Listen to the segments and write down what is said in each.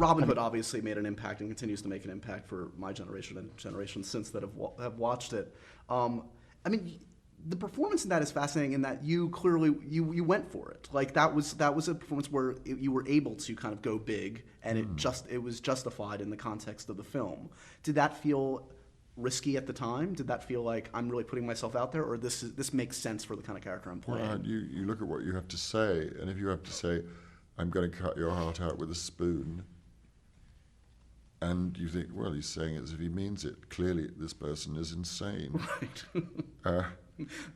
Robin Hood obviously made an impact and continues to make an impact for my generation and generations since that have watched it. I mean, the performance in that is fascinating in that you clearly you went for it. Like that was a performance where you were able to kind of go big, and it was justified in the context of the film. Did that feel risky at the time? Did that feel like I'm really putting myself out there, or this makes sense for the kind of character I'm playing? Well, you look at what you have to say, and if you have to say, "I'm going to cut your heart out with a spoon," and you think, well, he's saying it as if he means it. Clearly, this person is insane. Right.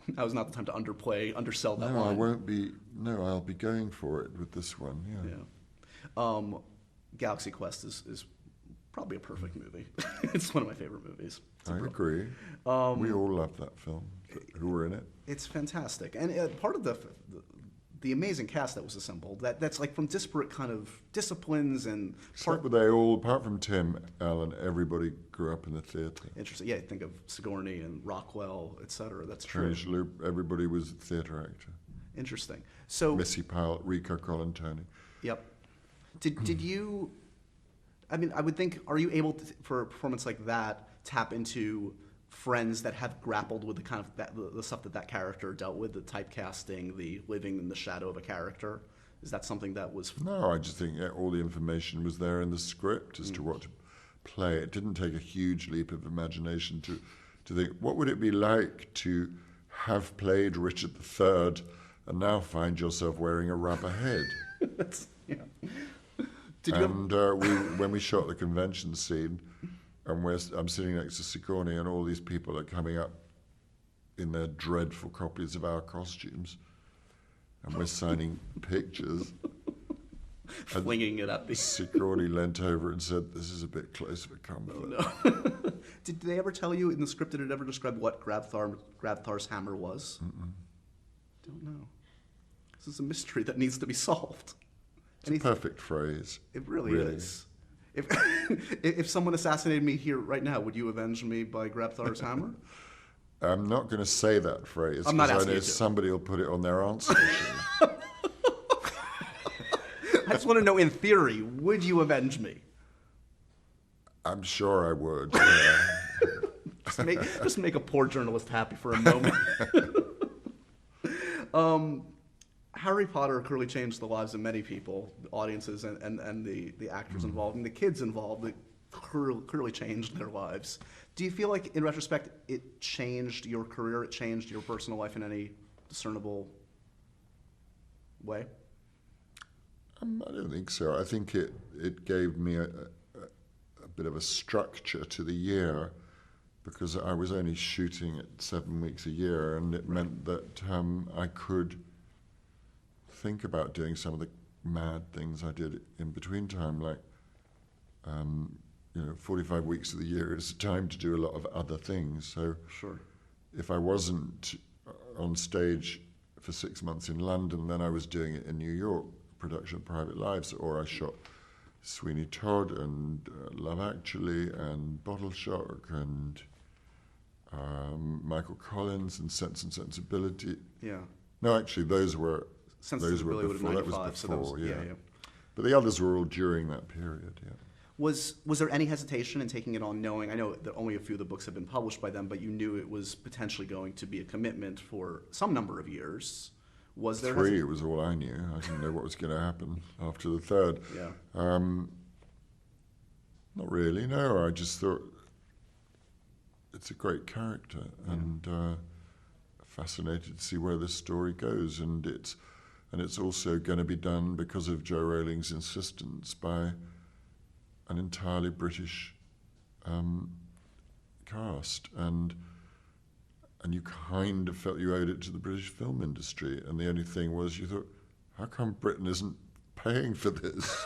That was not the time to undersell that line. No, I won't be. No, I'll be going for it with this one. Yeah. Galaxy Quest is probably a perfect movie. It's one of my favorite movies. I agree. We all love that film. Who were in it? It's fantastic, and part of the amazing cast that was assembled. That's like from disparate kind of disciplines and. But they all, apart from Tim Allen, everybody grew up in the theatre. Interesting. Yeah, think of Sigourney and Rockwell, etc. That's true. Strange Loop. Everybody was a theatre actor. Interesting. So Missy Powell, Rico Colantoni. Yep. Did you? I mean, I would think. Are you able to, for a performance like that, tap into friends that have grappled with the kind of the stuff that character dealt with, the typecasting, the living in the shadow of a character? Is that something that was? No, I just think all the information was there in the script as to what to play. It didn't take a huge leap of imagination to think, what would it be like to have played Richard III and now find yourself wearing a rubber head? Yeah. When we shot the convention scene, and I'm sitting next to Sigourney, and all these people are coming up in their dreadful copies of our costumes, and we're signing pictures. Flinging it at me. Sigourney leant over and said, "This is a bit close for comfort." Oh, no. Did they ever tell you in the script, did it ever describe what Grabthar's hammer was? Don't know. This is a mystery that needs to be solved. It's a perfect phrase. It really is. If someone assassinated me here right now, would you avenge me by Grabthar's hammer? I'm not going to say that phrase. I'm not asking I know you to. Somebody will put it on their answer machine. I just want to know, in theory, would you avenge me? I'm sure I would. Yeah. just make a poor journalist happy for a moment. Harry Potter clearly changed the lives of many people, the audiences and the actors involved, and the kids involved. It clearly changed their lives. Do you feel like, in retrospect, it changed your career, it changed your personal life in any discernible way? I don't think so. I think it gave me a bit of a structure to the year, because I was only shooting at 7 weeks a year, and it meant that I could think about doing some of the mad things I did in between time, like 45 weeks of the year is time to do a lot of other things. So sure. If I wasn't on stage for 6 months in London, then I was doing it in New York, production of Private Lives, or I shot Sweeney Todd and Love Actually and Bottle Shock and Michael Collins and Sense and Sensibility. Yeah. No, actually, those were before. That was before, so yeah. But the others were all during that period, yeah. Was there any hesitation in taking it on, knowing, I know that only a few of the books have been published by them, but you knew it was potentially going to be a commitment for some number of years? Was there 3 was all I knew. I didn't know what was going to happen after the 3rd. Yeah. Not really, no. I just thought it's a great character, and fascinated to see where this story goes, and it's also going to be done, because of Joe Rolling's insistence, by an entirely British cast, and you kind of felt you owed it to the British film industry, and the only thing was, you thought, how come Britain isn't paying for this?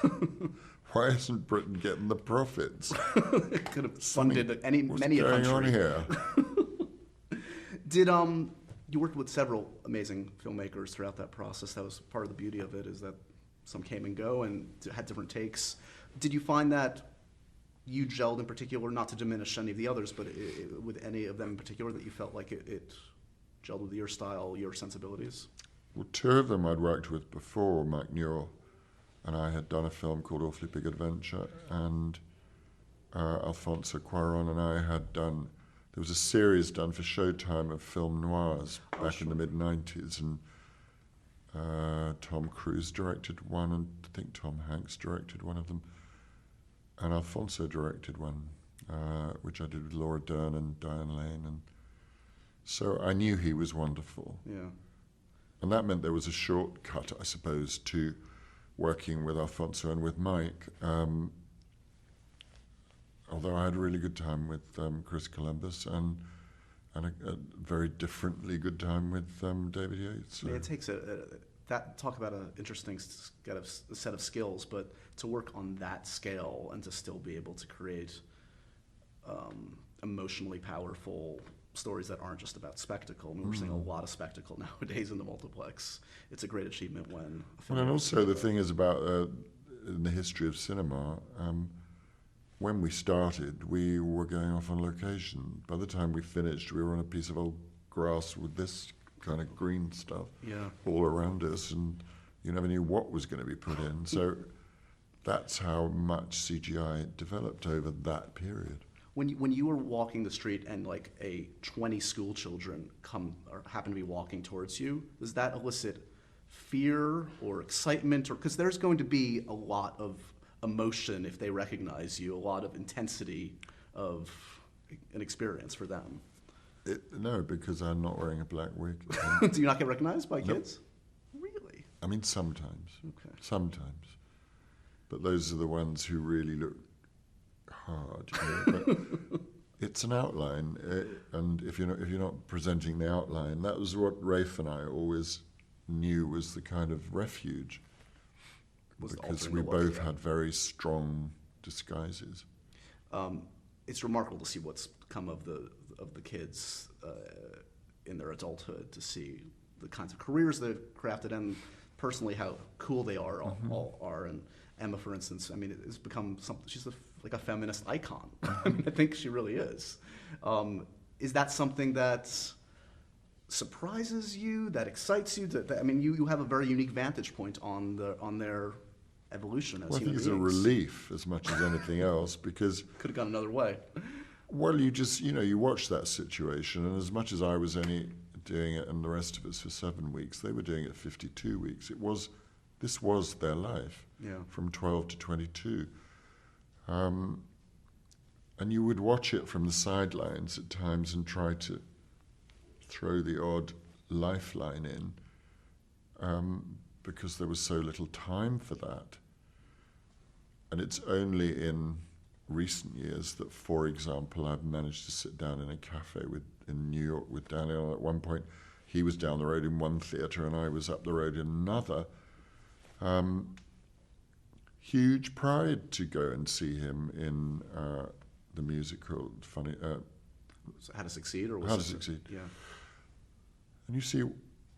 Why isn't Britain getting the profits? It could have funded many a country. What's going on here? Did you worked with several amazing filmmakers throughout that process? That was part of the beauty of it, is that some came and go and had different takes. Did you find that you gelled in particular, not to diminish any of the others, but with any of them in particular, that you felt like it gelled with your style, your sensibilities? Well, 2 of them I'd worked with before, Mike Newell and I had done a film called Awfully Big Adventure, and Alfonso Cuarón and I had done, there was a series done for Showtime of film noirs back in the mid-90s, and Tom Cruise directed one, and I think Tom Hanks directed one of them, and Alfonso directed one, which I did with Laura Dern and Diane Lane, and so I knew he was wonderful. Yeah. And that meant there was a shortcut, I suppose, to working with Alfonso and with Mike. Although I had a really good time with Chris Columbus and a very differently good time with David Yates. So. It takes talk about an interesting set of skills, but to work on that scale and to still be able to create emotionally powerful stories that aren't just about spectacle. I mean, we're seeing a lot of spectacle nowadays in the multiplex. It's a great achievement when... And also the thing is about, in the history of cinema, when we started, we were going off on location. By the time we finished, we were on a piece of old grass with this kind of green stuff all around us, and you never knew what was going to be put in. So that's how much CGI developed over that period. When you were walking the street and like 20 school children come or happen to be walking towards you, does that elicit fear or excitement? Or because there's going to be a lot of emotion if they recognize you, a lot of intensity of an experience for them. No, because I'm not wearing a black wig. Do you not get recognized by kids? Really? I mean, sometimes. Okay. Sometimes. But those are the ones who really look hard, you know, but it's an outline, and if you're not presenting the outline, that was what Rafe and I always knew was the kind of refuge, because we both had very strong disguises. It's remarkable to see what's come of the kids in their adulthood, to see the kinds of careers they've crafted, and personally how cool they are all are. And Emma, for instance, I mean, it's become something. She's like a feminist icon. I mean, I think she really is. Is that something that surprises you, that excites you? I mean, you have a very unique vantage point on their evolution as human beings. I think it's a relief as much as anything else, because could have gone another way. Well, you just you watch that situation, and as much as I was only doing it and the rest of us for 7 weeks, they were doing it 52 weeks. This was their life, from 12 to 22. And you would watch it from the sidelines at times and try to throw the odd lifeline in, because there was so little time for that. And it's only in recent years that, for example, I've managed to sit down in a cafe in New York with Daniel. At one point, he was down the road in one theatre and I was up the road in another. Huge pride to go and see him in the musical How to Succeed, or How to Succeed. Yeah. And you see,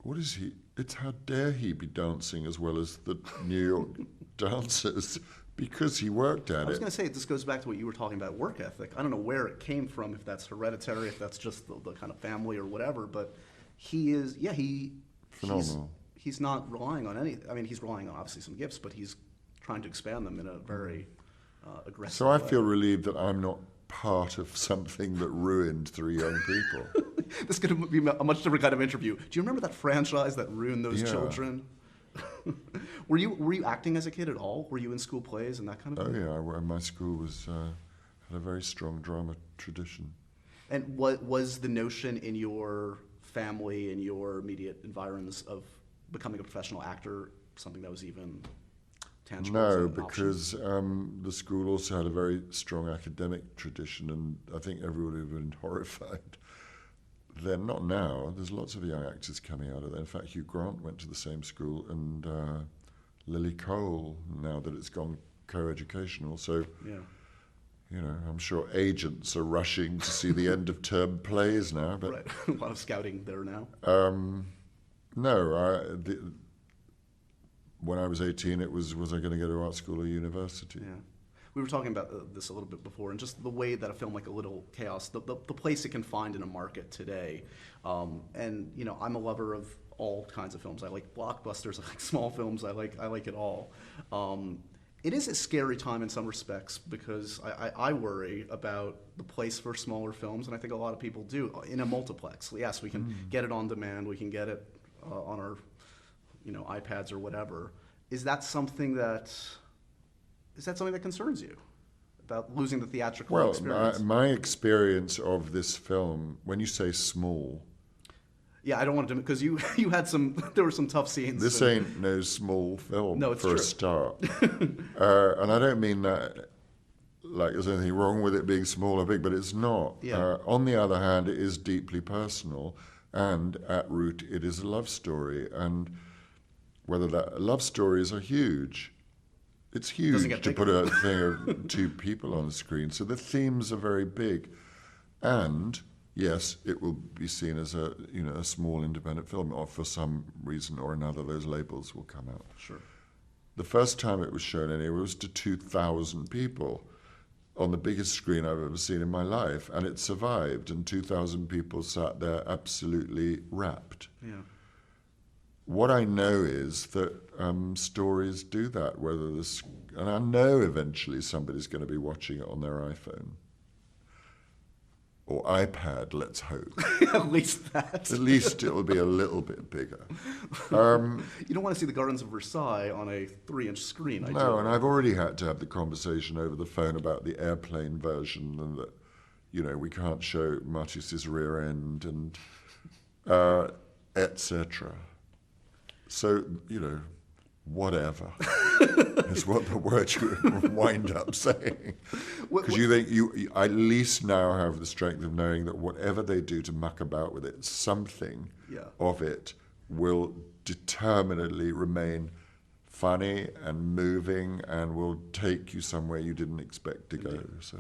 what is he? It's how dare he be dancing as well as the New York dancers, because he worked at it. I was going to say, this goes back to what you were talking about, work ethic. I don't know where it came from, if that's hereditary, if that's just the kind of family or whatever, but he is, phenomenal. He's not relying on any, I mean, he's relying on obviously some gifts, but he's trying to expand them in a very aggressive way. So I feel relieved that I'm not part of something that ruined 3 young people. This could be a much different kind of interview. Do you remember that franchise that ruined those children? Were you acting as a kid at all? Were you in school plays and that kind of thing? Oh yeah, my school had a very strong drama tradition. And what was the notion in your family, in your immediate environs, of becoming a professional actor something that was even tangible? No, because the school also had a very strong academic tradition, and I think everybody would have been horrified. Then, not now. There's lots of young actors coming out of there. In fact, Hugh Grant went to the same school, and Lily Cole, now that it's gone co-educational. So, I'm sure agents are rushing to see the end of term plays now. But right. A lot of scouting there now. No, when I was 18, it was I going to go to art school or university? Yeah. We were talking about this a little bit before, and just the way that a film like A Little Chaos, the place it can find in a market today. And, I'm a lover of all kinds of films. I like blockbusters. I like small films. I like it all. It is a scary time in some respects because I worry about the place for smaller films, and I think a lot of people do in a multiplex. Yes, we can get it on demand. We can get it on our, iPads or whatever. Is that something that concerns you about losing the theatrical experience? My experience of this film, when you say small. Yeah, I don't want to, because you had there were some tough scenes. This ain't no small film no, it's for true. a start. And I don't mean that like there's anything wrong with it being small or big, but it's not. Yeah. On the other hand, it is deeply personal, and at root, it is a love story. And whether love stories are huge. It's huge to put a thing of two people on the screen. So the themes are very big. And yes, it will be seen as a small independent film, or for some reason or another, those labels will come out. Sure. The first time it was shown anyway was to 2,000 people on the biggest screen I've ever seen in my life, and it survived, and 2,000 people sat there absolutely rapt. Yeah. What I know is that stories do that, and I know eventually somebody's going to be watching it on their iPhone. Or iPad, let's hope. At least that. At least it will be a little bit bigger. You don't want to see the Gardens of Versailles on a 3-inch screen. No, and I've already had to have the conversation over the phone about the airplane version, and that, we can't show Matiss's rear end, and etc. So, whatever is what the word you wind up saying. Because you think you at least now have the strength of knowing that whatever they do to muck about with it, something of it will determinedly remain funny and moving and will take you somewhere you didn't expect to go. So,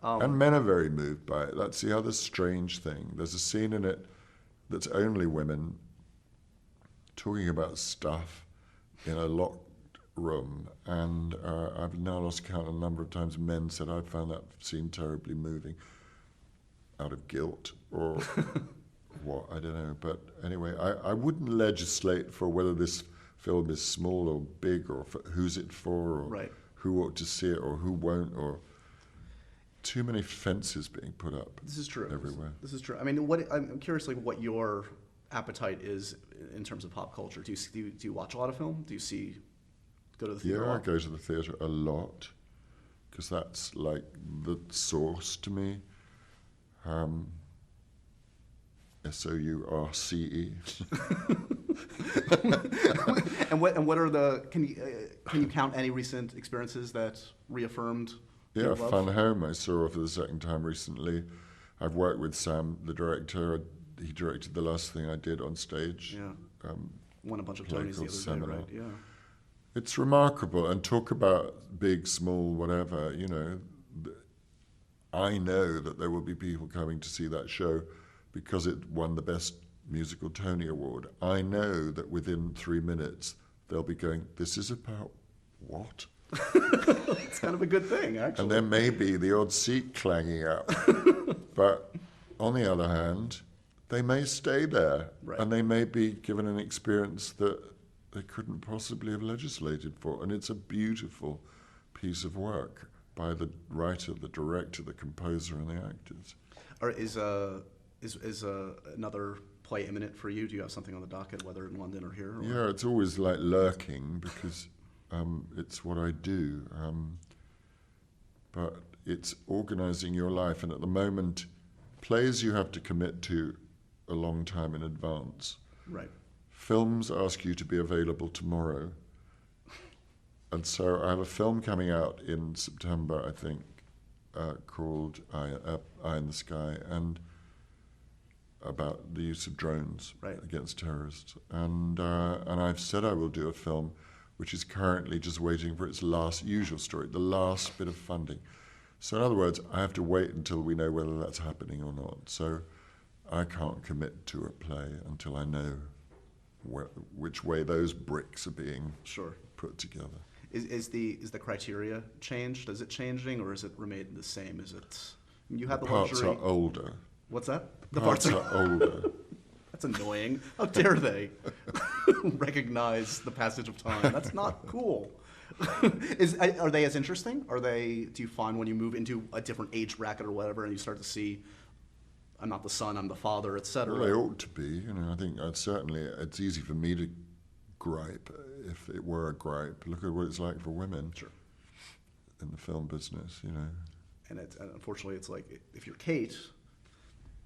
and men are very moved by it. That's the other strange thing. There's a scene in it that's only women talking about stuff in a locked room, and I've now lost count a number of times men said, I found that scene terribly moving, out of guilt or what, I don't know. But anyway, I wouldn't legislate for whether this film is small or big, or who's it for, or who ought to see it or who won't, or too many fences being put up. This is true. Everywhere. This is true. I mean, I'm curious, what your appetite is in terms of pop culture. Do you watch a lot of film? Do you go to the theater? Yeah, I go to the theater a lot because that's like the source to me. SOURCE. And what are the? Can you count any recent experiences that reaffirmed? Yeah, Fun Home I saw for the second time recently. I've worked with Sam, the director. He directed the last thing I did on stage. Yeah. Won a bunch of Tonys the other day, right? Yeah. It's remarkable. And talk about big, small, whatever, I know that there will be people coming to see that show because it won the Best Musical Tony Award. I know that within 3 minutes they'll be going, this is about what? It's kind of a good thing, actually. And there may be the odd seat clanging up. But on the other hand, they may stay there, and they may be given an experience that they couldn't possibly have legislated for. And it's a beautiful piece of work by the writer, the director, the composer, and the actors. Or is another play imminent for you? Do you have something on the docket, whether in London or here? Or? Yeah, it's always like lurking because it's what I do. But it's organizing your life, and at the moment, plays you have to commit to a long time in advance. Right. Films ask you to be available tomorrow. And so I have a film coming out in September, I think, called Eye in the Sky, and about the use of drones against terrorists. And I've said I will do a film which is currently just waiting for its usual story, the last bit of funding. So in other words, I have to wait until we know whether that's happening or not. So I can't commit to a play until I know which way those bricks are being put together. Is the criteria changed? Is it changing, or is it remained the same? Is it? You have the parts luxury. are older. What's that? The parts are older. That's annoying. How dare they recognize the passage of time? That's not cool. Are they as interesting? Do you find when you move into a different age bracket or whatever, and you start to see, I'm not the son, I'm the father, etc.? Well, they ought to be. I think certainly it's easy for me to gripe if it were a gripe. Look at what it's like for women. Sure. In the film business, And unfortunately, it's like, if you're Kate,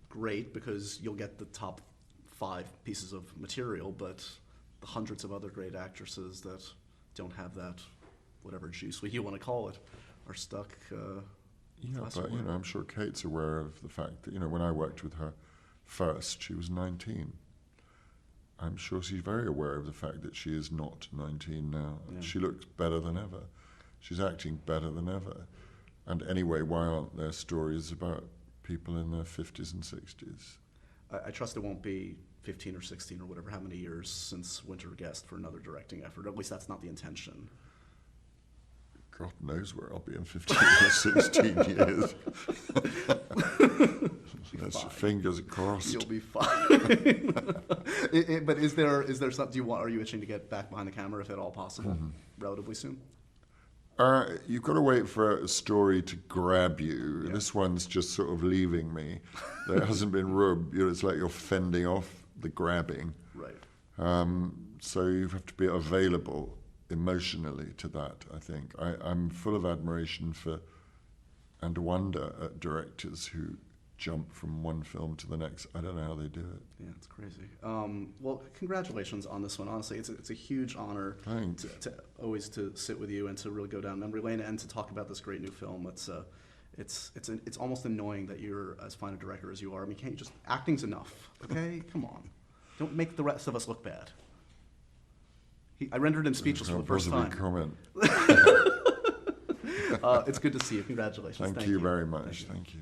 great, because you'll get the top 5 pieces of material, but the hundreds of other great actresses that don't have that, whatever juice you want to call it, are stuck. Yeah, but I'm sure Kate's aware of the fact that when I worked with her first, she was 19. I'm sure she's very aware of the fact that she is not 19 now. Yeah. She looks better than ever. She's acting better than ever. And anyway, why aren't there stories about people in their 50s and 60s? I trust it won't be 15 or 16 or whatever, how many years since Winter Guest for another directing effort. At least that's not the intention. God knows where I'll be in 15 or 16 years. That's your fingers crossed. You'll be fine. But is there something are you itching to get back behind the camera, if at all possible, relatively soon? You've got to wait for a story to grab you. Yeah. This one's just sort of leaving me. There hasn't been room. It's like you're fending off the grabbing. Right. So you have to be available emotionally to that, I think. I'm full of admiration for and wonder at directors who jump from one film to the next. I don't know how they do it. Yeah, it's crazy. Well, congratulations on this one. Honestly, it's a huge honor to always to sit with you and to really go down memory lane and to talk about this great new film. It's almost annoying that you're as fine a director as you are. I mean, can't you just acting's enough? Okay, come on, don't make the rest of us look bad. I rendered him speechless for the first time. Comment. It's good to see you. Congratulations. Thank you very much. Thank you.